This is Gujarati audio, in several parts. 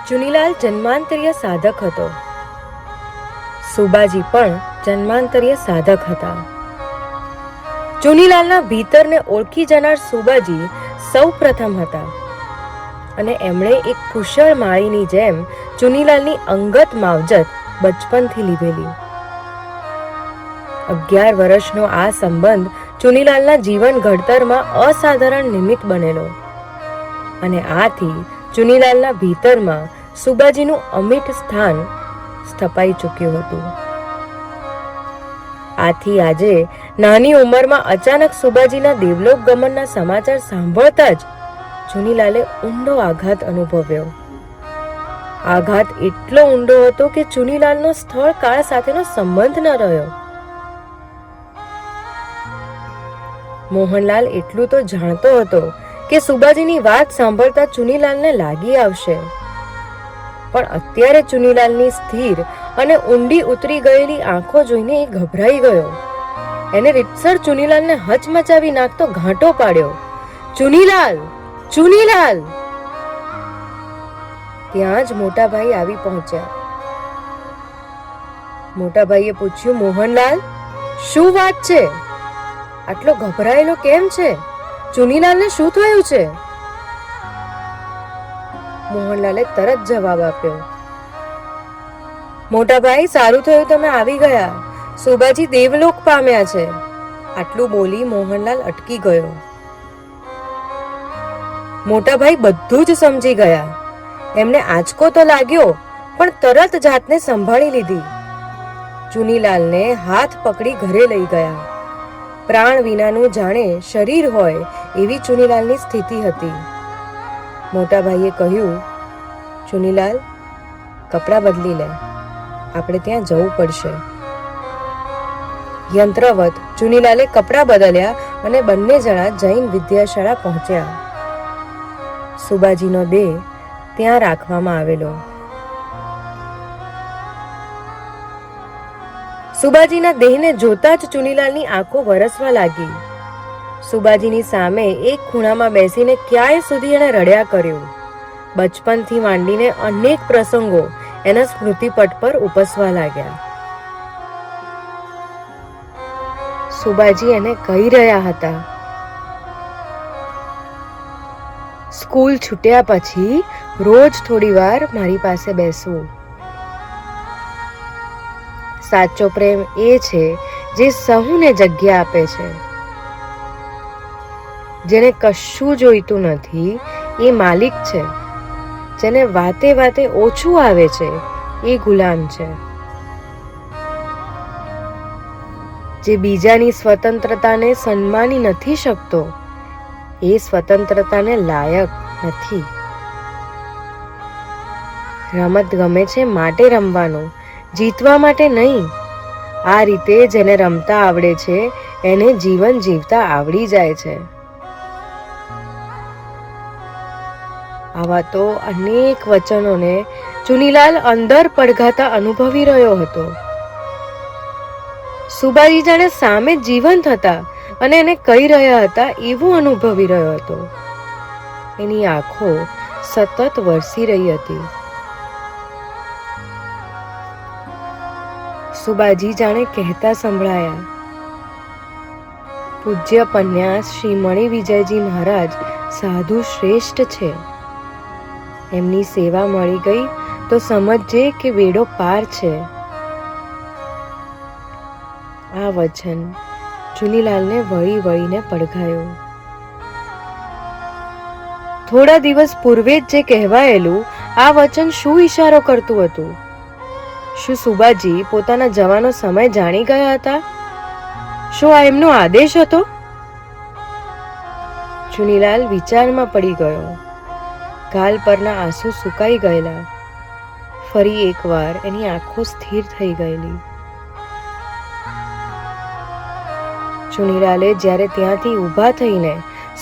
ચુનીલાલ જન્માંતરીય સાધક હતો. સુબાજી પણ જન્માંતરીય સાધક હતા. ચુનીલાલના ભીતરને ઓળખી જનાર સુબાજી સૌ પ્રથમ હતા અને એમણે એક કુશળ માળીની જેમ ચુનીલાલની અંગત માવજત બચપનથી લીધેલી. 11 વર્ષનો આ સંબંધ ચુનીલાલના જીવન ઘડતરમાં અસાધારણ નિમિત્ત બનેલો અને આથી ચુનીલાલના ભીતરમાં સુબાજીનું અમિટ સ્થાન સ્થપાઈ ચૂક્યું હતું. આથી આજે નાની ઉંમરમાં અચાનક સુબાજીના દેવલોક ગમનના સમાચાર સાંભળતા જ ચુનીલાલે ઊંડો આઘાત અનુભવ્યો. આઘાત એટલો ઊંડો હતો કે ચુનીલાલનો સ્થળ કાળ સાથેનો સંબંધ ન રહ્યો. મોહનલાલ એટલું તો જાણતો હતો કે સુબાજીની વાત સાંભળતા ચુનીલાલને લાગી આવશે, પણ અત્યારે ચુનીલાલની સ્થિર અને ઊંડી ઉતરી ગયેલી આંખો જોઈને એ ગભરાઈ ગયો. એને રીતસર ચુનીલાલને હચમચાવી નાખતો ઘાંટો પાડ્યો. ચુનીલાલ, ચુનીલાલ! ત્યાં જ મોટાભાઈ આવી પહોંચ્યા. મોટાભાઈએ પૂછ્યું, મોહનલાલ, શું વાત છે? આટલો ગભરાયેલો કેમ છે? ચુનીલાલને શું થયું છે? મોહનલાલે તરત જવાબ આપ્યો, મોટાભાઈ, સારું થયું તમે આવી ગયા. સુબાજી દેવલોક પામ્યા છે. આટલું બોલી મોહનલાલ અટકી ગયો. મોટાભાઈ બધું જ સમજી ગયા. એમને આંચકો તો લાગ્યો, પણ તરત જાતને સંભાળી લીધી. ચુનીલાલને હાથ પકડી ઘરે લઈ ગયા. પ્રાણ વિનાનું જાણે શરીર હોય એવી ચુનીલાલની સ્થિતિ હતી. મોટાભાઈએ કહ્યું, ચુનીલાલ, કપડાં બદલી લે, આપણે ત્યાં જવું પડશે. યંત્રવત ચુનીલાલે કપડાં બદલ્યા અને બંને જણા જૈન વિદ્યાશાળા પહોંચ્યા. સુબાજીનો દેહ ત્યાં રાખવામાં આવેલો. સુબાજીના દેહને જોતા જ ચુનીલાલની આંખો વરસવા લાગી. સુબાજીની સામે એક ખૂણામાં બેસીને ક્યાંય સુધી એણે રડ્યા કર્યું. બચપનથી માંડીને અનેક પ્રસંગો એના સ્મૃતિપટ પર ઉપસવા લાગ્યા. સુબાજી એને કહી રહ્યા હતા, સ્કૂલ છૂટ્યા પછી રોજ થોડી વાર મારી પાસે બેસવું. સાચો પ્રેમ એ છે જે સહુને જગ્યા આપે છે. જેને કશું જોઈતું નથી એ માલિક છે. જેને વાતે વાતે ઓછું આવે છે એ ગુલામ છે. જે બીજાની સ્વતંત્રતાને સન્માની નથી શકતો એ સ્વતંત્રતાને લાયક નથી. રમત ગમે છે માટે રમવાનું, જીતવા માટે નહીં. આ રીતે જેને રમતા આવડે છે એને જીવન જીવતા આવડી જાય છે. આવા તો અનેક વચનોને ચુનીલાલ અંદર પડઘાતા અનુભવી રહ્યો હતો. સુબાજી જાણે સામે જીવંત હતા અને એને કહી રહ્યા હતા એવું અનુભવી રહ્યો હતો. એની આંખો સતત વરસી રહી હતી. સુબાજી જાણે કહેતા સંભળાયા, પૂજ્ય પન્યાસ શ્રી મણિ વિજયજી મહારાજ સાધુ શ્રેષ્ઠ છે. એમની સેવા મળી ગઈ તો સમજજે કે વેડો પાર છે. આ વચન ચુનીલાલને વળી વળીને પડઘાયો. થોડા દિવસ પૂર્વે જ જે કહેવાયેલું આ વચન શું ઈશારો કરતું હતું? શું સુબાજી પોતાના જવાનો સમય જાણી ગયા હતા? શું આ એમનો આદેશ હતો? ચુનીલાલ વિચારમાં પડી ગયો. ગાલ પરના આંસુ સુકાઈ ગયેલા. ફરી એકવાર એની આંખો સ્થિર થઈ ગયેલી. ચુનીલાલે જ્યારે ત્યાંથી ઊભા થઈને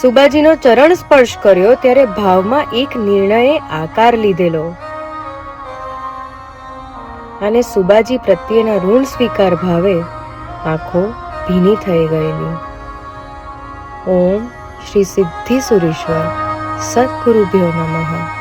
સુબાજીનો ચરણ સ્પર્શ કર્યો ત્યારે ભાવમાં એક નિર્ણયે આકાર લીધેલો અને સુબાજી પ્રત્યેના ઋણ સ્વીકાર ભાવે આંખો ભીની થઈ ગયેલી. ઓમ શ્રી સિદ્ધિ સુરેશ્વર. સદગુરુભ્યો નમઃ.